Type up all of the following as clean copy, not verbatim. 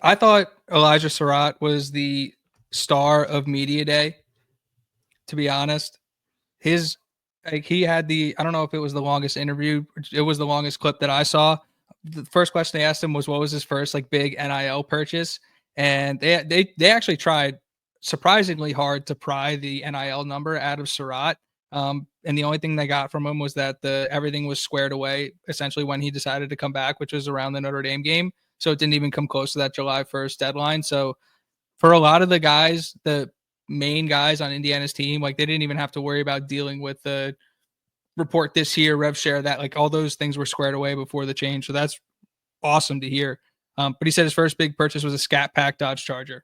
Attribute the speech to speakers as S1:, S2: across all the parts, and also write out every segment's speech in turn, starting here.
S1: I thought Elijah Sarratt was the star of Media Day, to be honest. He had I don't know if it was the longest interview. It was the longest clip that I saw. The first question they asked him was, what was his first like big NIL purchase? And they actually tried surprisingly hard to pry the NIL number out of Surratt. And the only thing they got from him was that everything was squared away essentially when he decided to come back, which was around the Notre Dame game. So it didn't even come close to that July 1st deadline. So for a lot of the guys, the main guys on Indiana's team, like they didn't even have to worry about dealing with the report this here, rev share that, like all those things were squared away before the change. So that's awesome to hear. But he said his first big purchase was a Scat Pack Dodge Charger.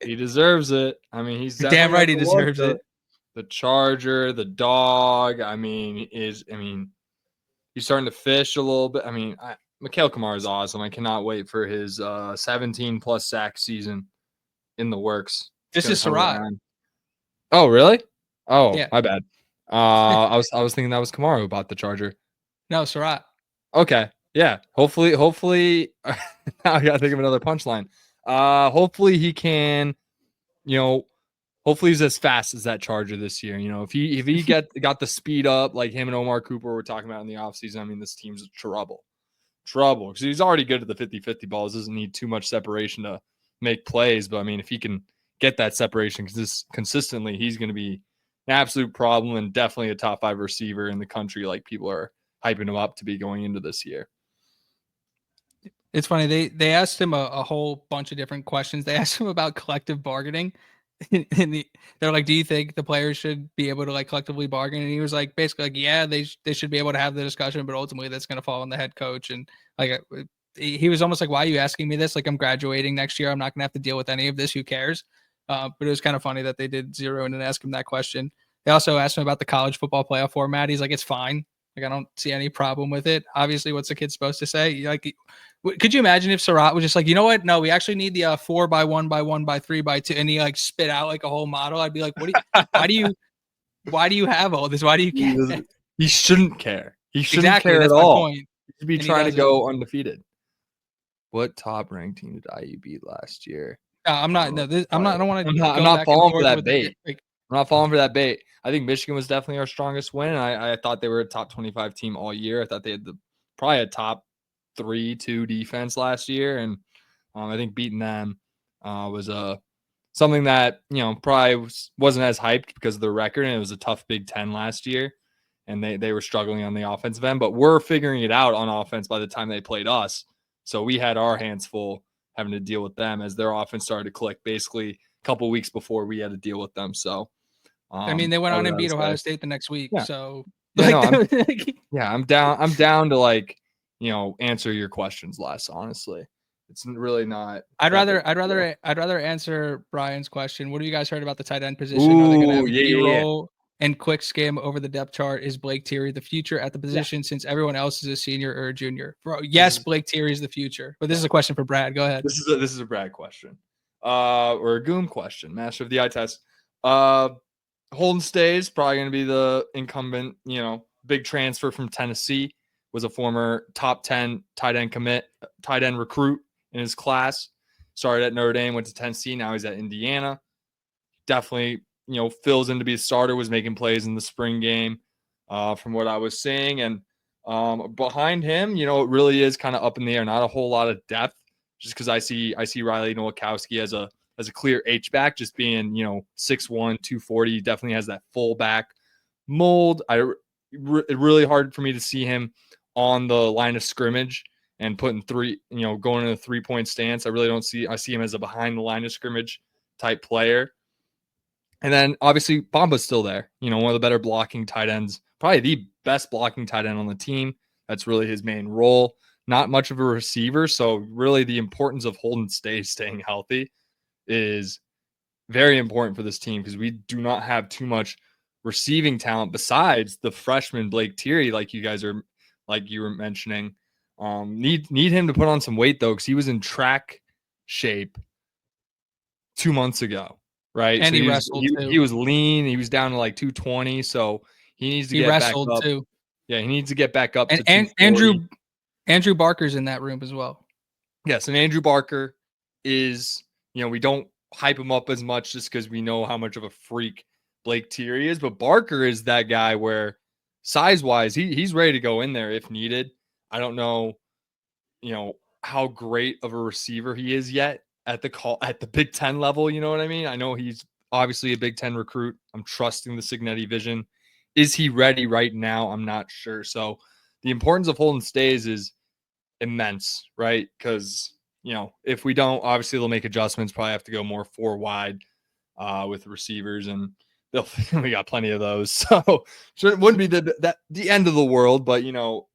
S2: He deserves it. I mean, he's
S1: damn right he deserves it.
S2: The Charger, the dog. I mean, he's starting to fish a little bit. I mean, Mikhail Kamara is awesome. I cannot wait for his 17 plus sack season in the works.
S1: This is Surratt.
S2: Oh, really? Oh,
S1: yeah.
S2: My bad. I was thinking that was Kamara who bought the Charger.
S1: No, Surratt.
S2: Okay. Yeah. Hopefully now I gotta think of another punchline. Hopefully he can, hopefully he's as fast as that Charger this year. If he got the speed up like him and Omar Cooper were talking about in the offseason, I mean, this team's trouble. Because he's already good at the 50-50 balls. Doesn't need too much separation to make plays. But I mean, if he can get that separation consistently, he's going to be an absolute problem and definitely a top 5 receiver in the country. Like people are hyping him up to be going into this year.
S1: It's funny. They asked him a whole bunch of different questions. They asked him about collective bargaining. They're like, do you think the players should be able to like collectively bargain? And he was like, basically like, yeah, they should be able to have the discussion, but ultimately that's going to fall on the head coach. And like, he was almost like, why are you asking me this? Like, I'm graduating next year. I'm not going to have to deal with any of this. Who cares? But it was kind of funny that they did zero in and ask him that question. They also asked him about the college football playoff format. He's like, it's fine. Like, I don't see any problem with it. Obviously, what's the kid supposed to say? Like, could you imagine if Surratt was just like, you know what? No, we actually need the 4x1x1x3x2, and he like spit out like a whole model. I'd be like, why do you have all this? Why do you care?
S2: He shouldn't care. He shouldn't care at all. He should be trying to go undefeated. What top ranked team did IU beat last year?
S1: I'm not. No, I'm not. I don't want to.
S2: I'm not falling for that bait. I'm not falling for that bait. I think Michigan was definitely our strongest win. I thought they were a top 25 team all year. I thought they had probably a top 3-2 defense last year, and I think beating them was something that probably wasn't as hyped because of the record, and it was a tough Big Ten last year, and they were struggling on the offensive end, but we're figuring it out on offense by the time they played us. So we had our hands full having to deal with them as their offense started to click basically a couple weeks before we had to deal with them. So
S1: I mean, they went on and beat Ohio State the next week.
S2: Yeah.
S1: So
S2: I'm down to like, answer your questions less, honestly. It's really not.
S1: I'd rather answer Brian's question. What have you guys heard about the tight end position? Are they going to have B-roll and quick skim over the depth chart? Is Blake Thierry the future at the position since everyone else is a senior or a junior? Yes, Blake Thierry is the future. But this is a question for Brad. Go ahead.
S2: This is a Brad question. Or a Goom question. Master of the eye test. Holden stays, probably going to be the incumbent, big transfer from Tennessee, was a former top 10 tight end recruit in his class, started at Notre Dame, went to Tennessee, now he's at Indiana. Definitely, fills in to be a starter, was making plays in the spring game from what I was seeing. And behind him, it really is kind of up in the air, not a whole lot of depth, just because I see Riley Nowakowski as a clear H-back, just being, 6'1", 240, definitely has that fullback mold. It's really hard for me to see him on the line of scrimmage and putting going in a 3-point stance. I see him as a behind the line of scrimmage type player. And then obviously Bamba's still there, one of the better blocking tight ends, probably the best blocking tight end on the team. That's really his main role. Not much of a receiver. So really the importance of Holden staying healthy is very important for this team because we do not have too much receiving talent besides the freshman Blake Thierry, like you were mentioning. Need him to put on some weight though, because he was in track shape 2 months ago, right?
S1: And
S2: so
S1: he wrestled too.
S2: He was lean. He was down to like 220, so he needs to get back up.
S1: Too.
S2: Yeah, he needs to get back up
S1: and
S2: to 240.
S1: Andrew Barker's in that room as well.
S2: Yes, and Andrew Barker is, we don't hype him up as much just because we know how much of a freak Blake Thierry is, but Barker is that guy where size-wise, he's ready to go in there if needed. I don't know, how great of a receiver he is yet at the Big Ten level. You know what I mean? I know he's obviously a Big Ten recruit. I'm trusting the Signetti vision. Is he ready right now? I'm not sure. So the importance of Holden Stays is immense, right? Because, if we don't, obviously they'll make adjustments, probably have to go more 4 wide with receivers, and we got plenty of those. So sure, it wouldn't be the end of the world, but,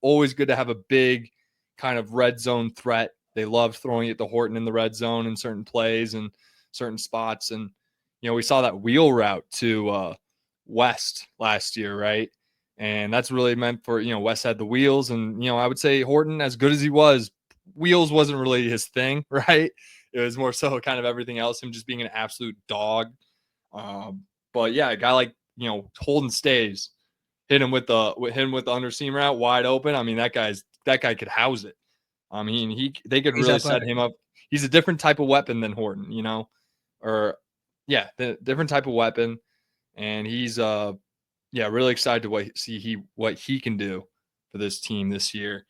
S2: always good to have a big kind of red zone threat. They love throwing it to Horton in the red zone in certain plays and certain spots. And, we saw that wheel route to West last year, right? And that's really meant for, West had the wheels. And, I would say Horton, as good as he was, wheels wasn't really his thing, right? It was more so kind of everything else, him just being an absolute dog. But yeah, a guy like, Holden Stays, hit him with the underseam route wide open. I mean, that guy could house it. I mean, they could really set him up. He's a different type of weapon than Horton, the different type of weapon. And he's really excited to see what he can do for this team this year.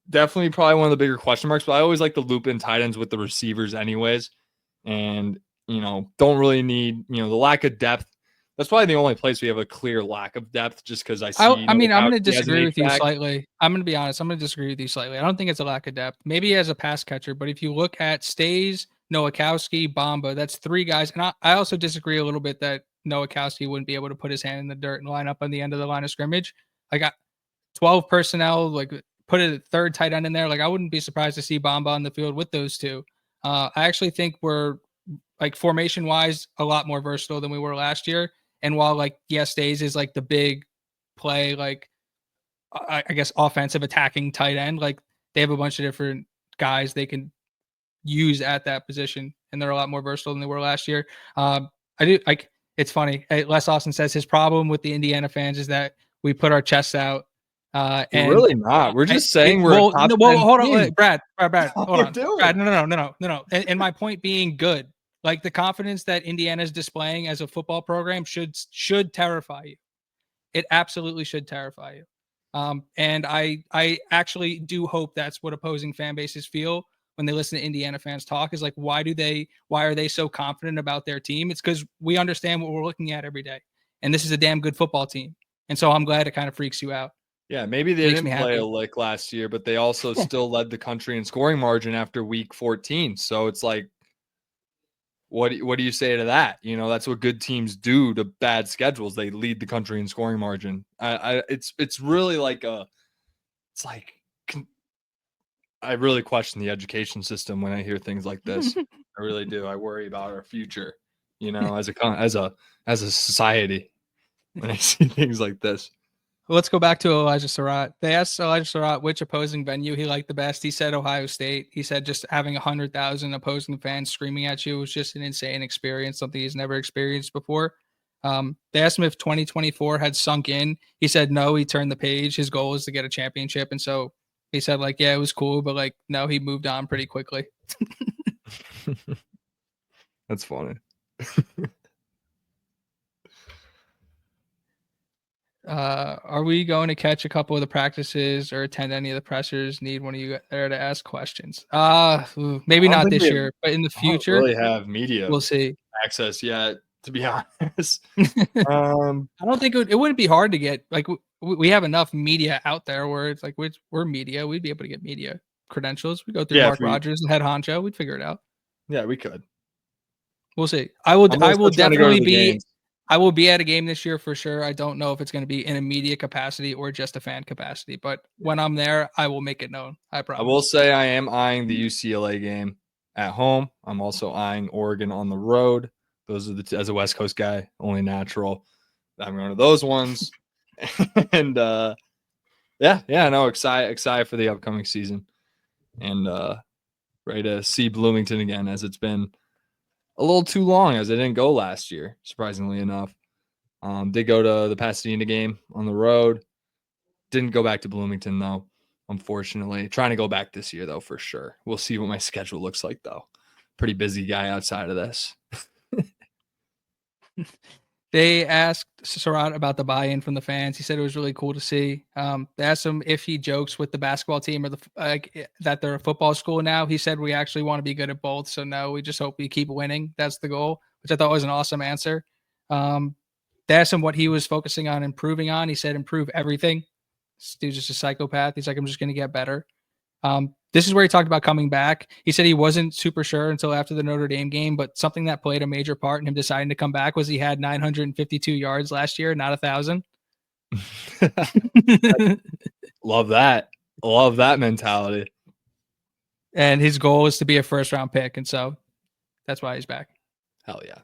S2: Definitely probably one of the bigger question marks, but I always like to loop in tight ends with the receivers anyways. And, don't really need, the lack of depth. That's probably the only place we have a clear lack of depth, just because I see.
S1: I'm going to disagree with you slightly. I'm going to be honest. I'm going to disagree with you slightly. I don't think it's a lack of depth. Maybe as a pass catcher, but if you look at Stays, Nowakowski, Bamba, that's 3 guys. And I also disagree a little bit that Nowakowski wouldn't be able to put his hand in the dirt and line up on the end of the line of scrimmage. I got 12 personnel, like put a third tight end in there. Like I wouldn't be surprised to see Bamba on the field with those 2. I actually think we're like formation wise a lot more versatile than we were last year. And while Stays is like the big play, like I guess offensive attacking tight end, like they have a bunch of different guys they can use at that position, and they're a lot more versatile than they were last year. I do like. It's funny. Les Austin says his problem with the Indiana fans is that we put our chests out. And
S2: really not. We're just saying we're
S1: hold on, Brad. Hold on, Brad. No. And my point being good. Like the confidence that Indiana is displaying as a football program should terrify you. It absolutely should terrify you. And I actually do hope that's what opposing fan bases feel when they listen to Indiana fans talk, is like, why are they so confident about their team? It's because we understand what we're looking at every day. And this is a damn good football team. And so I'm glad it kind of freaks you out.
S2: Yeah, maybe they didn't play a lick last year, but they also still led the country in scoring margin after week 14. So it's like, what do you say to that? That's what good teams do to bad schedules. They lead the country in scoring margin. It's really like I really question the education system when I hear things like this. I really do. I worry about our future, as a society when I see things like this.
S1: Let's go back to Elijah Sarratt. They asked Elijah Sarratt which opposing venue he liked the best. He said Ohio State. He said just having 100,000 opposing fans screaming at you was just an insane experience, something he's never experienced before. They asked him if 2024 had sunk in. He said no, he turned the page. His goal is to get a championship. And so he said, yeah, it was cool, but no, he moved on pretty quickly.
S2: That's funny.
S1: Are we going to catch a couple of the practices or attend any of the pressers? Need one of you there to ask questions? Maybe not this year, but in the future,
S2: really have media.
S1: We'll see
S2: access yet, to be honest.
S1: I don't think it wouldn't be hard to get. We have enough media out there where it's like we're media. We'd be able to get media credentials. We go through Mark Rogers, the head honcho. We'd figure it out.
S2: Yeah, we could.
S1: We'll see. I will definitely be. I will be at a game this year for sure. I don't know if it's going to be in a media capacity or just a fan capacity, but when I'm there, I will make it known. I promise.
S2: I will say I am eyeing the UCLA game at home. I'm also eyeing Oregon on the road. Those are as a West Coast guy, only natural. I'm going to those ones. And excited for the upcoming season. And ready to see Bloomington again, as it's been a little too long, as I didn't go last year, surprisingly enough. Did go to the Pasadena game on the road. Didn't go back to Bloomington though, unfortunately. Trying to go back this year though, for sure. We'll see what my schedule looks like though. Pretty busy guy outside of this.
S1: They asked Sarratt about the buy-in from the fans. He said it was really cool to see. They asked him if he jokes with the basketball team or that they're a football school now. He said we actually want to be good at both. So no, we just hope we keep winning. That's the goal, which I thought was an awesome answer. They asked him what he was focusing on improving on. He said improve everything. This dude's just a psychopath. He's like, I'm just going to get better. This is where he talked about coming back. He said he wasn't super sure until after the Notre Dame game, but something that played a major part in him deciding to come back was he had 952 yards last year, not 1,000.
S2: Love that. Love that mentality.
S1: And his goal is to be a first-round pick, and so that's why he's back.
S2: Hell yeah.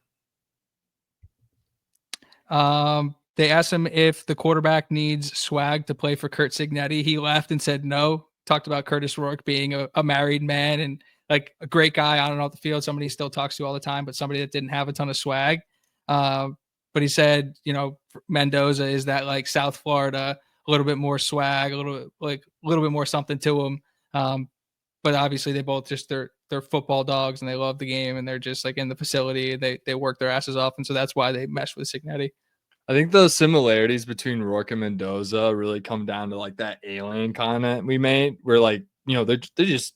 S1: They asked him if the quarterback needs swag to play for Curt Cignetti. He laughed and said no. Talked about Curtis Rourke being a married man and like a great guy on and off the field, somebody he still talks to all the time, but somebody that didn't have a ton of swag. But he said, Mendoza is that like South Florida, a little bit more swag, a little bit more something to him. But obviously they both just they're football dogs and they love the game and they're just like in the facility. They work their asses off, and so that's why they mesh with Cignetti.
S2: I think the similarities between Rourke and Mendoza really come down to like that alien comment we made where like, they're just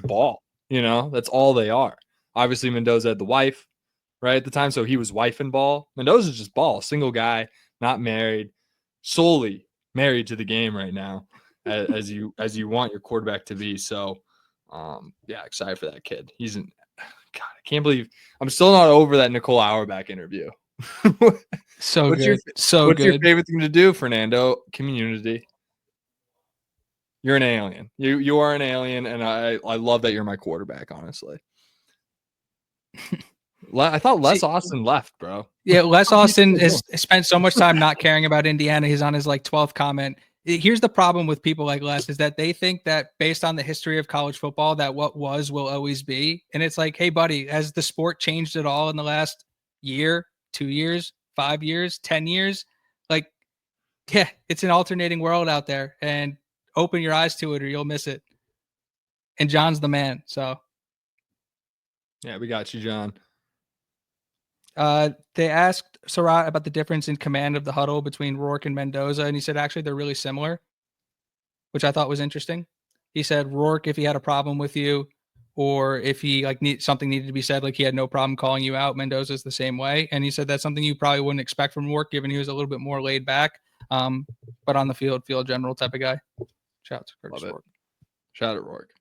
S2: ball, that's all they are. Obviously Mendoza had the wife right at the time. So he was wife and ball. Mendoza's just ball, single guy, not married, solely married to the game right now as you want your quarterback to be. So yeah, excited for that kid. God, I can't believe I'm still not over that Nicole Auerbach interview.
S1: So
S2: what's
S1: good.
S2: What's your favorite thing to do, Fernando? Community. You're an alien. You are an alien, and I love that you're my quarterback, honestly. I thought Les Austin left, bro.
S1: Yeah, Les Austin has spent so much time not caring about Indiana. He's on his 12th comment. Here's the problem with people like Les is that they think that based on the history of college football, that what was will always be. And it's like, hey, buddy, has the sport changed at all in the last year, 2 years, 5 years, 10 years? Like, yeah, it's an alternating world out there, and open your eyes to it or you'll miss it. And John's the man. So
S2: yeah, we got you, John.
S1: They asked Sarratt about the difference in command of the huddle between Rourke and Mendoza, and he said actually they're really similar, which I thought was interesting. He said Rourke, if he had a problem with you, or if he something needed to be said, like he had no problem calling you out. Mendoza's the same way, and he said that's something you probably wouldn't expect from Rourke, given he was a little bit more laid back, but on the field general type of guy. Shout out to Curtis Rourke.
S2: Shout out Rourke.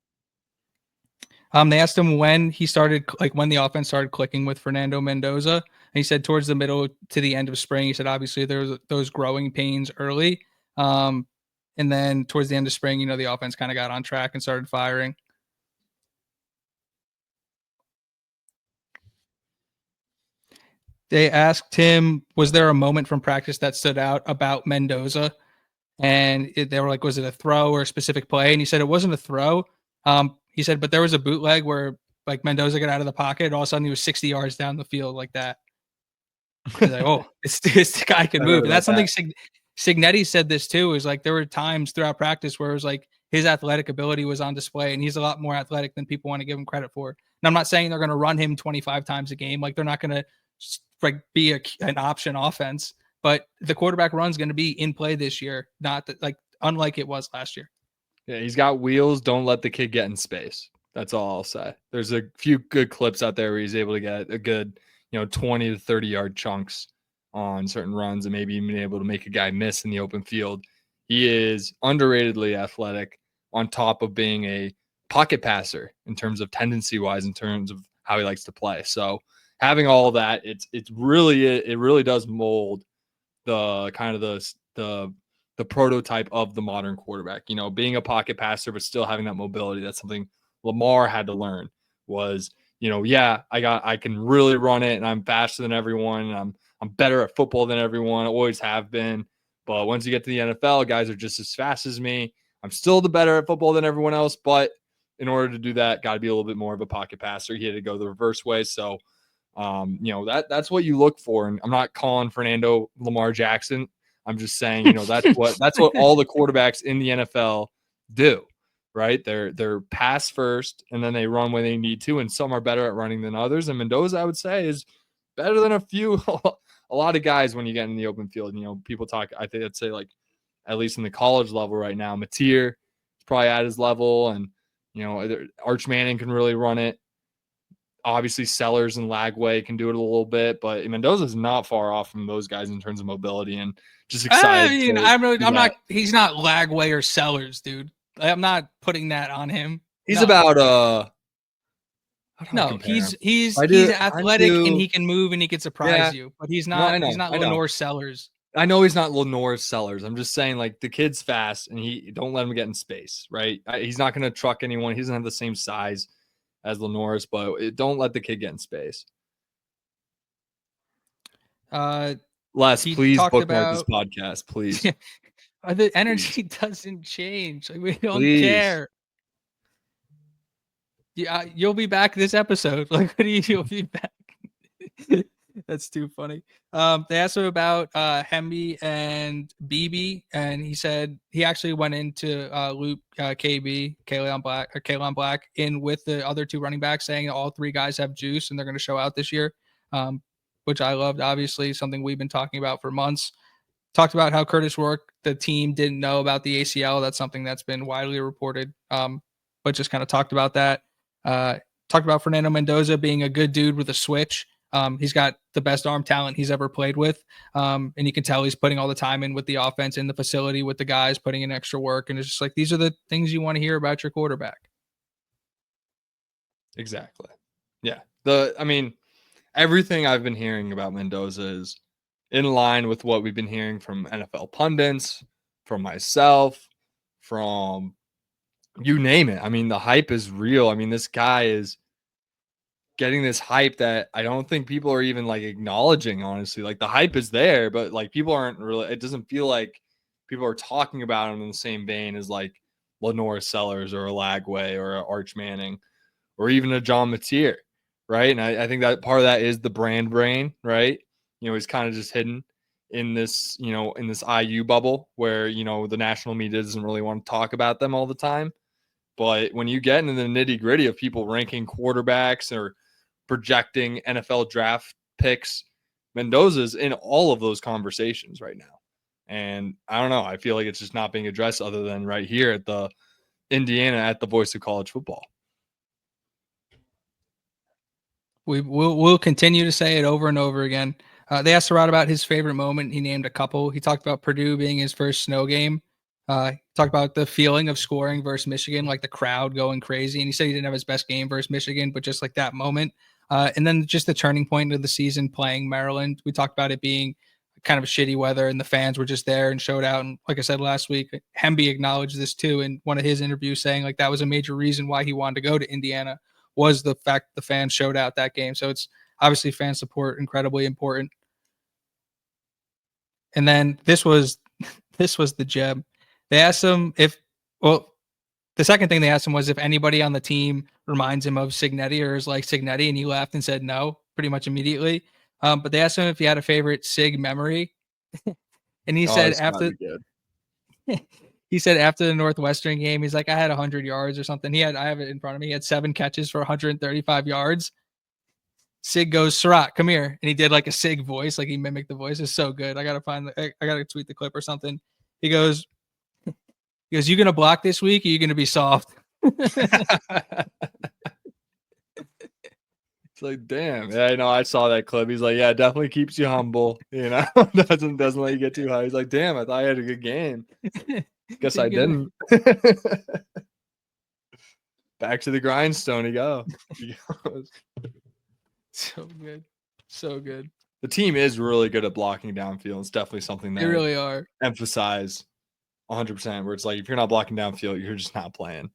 S1: They asked him when he started, when the offense started clicking with Fernando Mendoza. And he said towards the middle to the end of spring. He said obviously there was those growing pains early, and then towards the end of spring, the offense kind of got on track and started firing. They asked him, was there a moment from practice that stood out about Mendoza? And they were like, was it a throw or a specific play? And he said it wasn't a throw. He said, but there was a bootleg where Mendoza got out of the pocket and all of a sudden he was 60 yards down the field like that. He's like, oh, this guy can move. And that's something Cignetti said this too, is like there were times throughout practice where it was like his athletic ability was on display, and he's a lot more athletic than people want to give him credit for. And I'm not saying they're going to run him 25 times a game. Like they're not going to be an option offense, but the quarterback run's going to be in play this year, not that unlike it was last year.
S2: Yeah, he's got wheels. Don't let the kid get in space. That's all I'll say. There's a few good clips out there where he's able to get a good, 20 to 30 yard chunks on certain runs and maybe even able to make a guy miss in the open field. He is underratedly athletic on top of being a pocket passer in terms of tendency wise, in terms of how he likes to play. So having all that, it really does mold the kind of the prototype of the modern quarterback, being a pocket passer, but still having that mobility. That's something Lamar had to learn was, I can really run it and I'm faster than everyone. And I'm better at football than everyone. Always have been. But once you get to the NFL, guys are just as fast as me. I'm still the better at football than everyone else. But in order to do that, got to be a little bit more of a pocket passer. He had to go the reverse way. So, that's what you look for. And I'm not calling Fernando Lamar Jackson. I'm just saying, that's what all the quarterbacks in the NFL do, right? They're pass first, and then they run when they need to, and some are better at running than others. And Mendoza, I would say, is better than a lot of guys when you get in the open field. People talk, I think I'd say, like, at least in the college level right now, Mateer is probably at his level, and Arch Manning can really run it. Obviously, Sellers and Lagway can do it a little bit, but Mendoza's not far off from those guys in terms of mobility, and just excited.
S1: I mean, I'm not. He's not Lagway or Sellers, dude. I'm not putting that on him.
S2: He's about
S1: no, he's athletic and he can move and he can surprise you, but he's not. He's not Lenore Sellers.
S2: I know he's not Lenore Sellers. I'm just saying, like, the kid's fast, and he don't let him get in space, right? He's not going to truck anyone. He doesn't have the same size as Lenore's, but don't let the kid get in space. Les, please bookmark this podcast, please.
S1: The energy doesn't change. Like, we don't care. Yeah, you'll be back this episode. Like, you'll be back. That's too funny. They asked him about Hemby and BB, and he said he actually went into Luke Kaylon Black in with the other two running backs, saying all three guys have juice and they're going to show out this year, which I loved. Obviously, something we've been talking about for months. Talked about how Curtis Rourke, the team, didn't know about the ACL. That's something that's been widely reported, but just kind of talked about that. Talked about Fernando Mendoza being a good dude with a switch. He's got the best arm talent he's ever played with. And you can tell he's putting all the time in with the offense in the facility with the guys, putting in extra work. And it's just like, these are the things you want to hear about your quarterback.
S2: Exactly. Yeah. Everything I've been hearing about Mendoza is in line with what we've been hearing from NFL pundits, from myself, from you name it. The hype is real. This guy is getting this hype that I don't think people are even like acknowledging, honestly. Like, the hype is there, but like, people aren't really, it doesn't feel like people are talking about him in the same vein as like Lenore Sellers or a Lagway or a Arch Manning or even a John Mateer, right? And I think that part of that is the brand brain, right? He's kind of just hidden in this, in this IU bubble where, the national media doesn't really want to talk about them all the time. But when you get into the nitty gritty of people ranking quarterbacks or projecting NFL draft picks, Mendoza's in all of those conversations right now. And I don't know, I feel like it's just not being addressed other than right here at the Indiana, at the voice of college football.
S1: We'll continue to say it over and over again. They asked Sarratt about his favorite moment. He named a couple. He talked about Purdue being his first snow game. Talked about the feeling of scoring versus Michigan, like the crowd going crazy. And he said he didn't have his best game versus Michigan, but just like that moment. And then just the turning point of the season playing Maryland. We talked about it being kind of shitty weather and the fans were just there and showed out. And like I said last week, Hemby acknowledged this too in one of his interviews, saying like that was a major reason why he wanted to go to Indiana, was the fact the fans showed out that game. So it's obviously fan support, incredibly important. And then this was the gem. They asked him the second thing they asked him was if anybody on the team reminds him of Signetti or is like Signetti, and he laughed and said no, pretty much immediately. But they asked him if he had a favorite Sig memory, and he said after he said after the Northwestern game, he's like, I had 100 yards or something. I have it in front of me. He had 7 catches for 135 yards. Sig goes, Sarratt, come here. And he did like a Sig voice, like he mimicked the voice. It's so good. I got to tweet the clip or something. He goes, you going to block this week? Or are you going to be soft?
S2: It's like, damn. Yeah, I know. I saw that clip. He's like, yeah, it definitely keeps you humble. Doesn't let you get too high. He's like, damn, I thought I had a good game. Guess I didn't. Back to the grindstone he goes.
S1: So good. So good.
S2: The team is really good at blocking downfield. It's definitely something that
S1: they really are.
S2: Emphasize 100%, where it's like, if you're not blocking downfield, you're just not playing.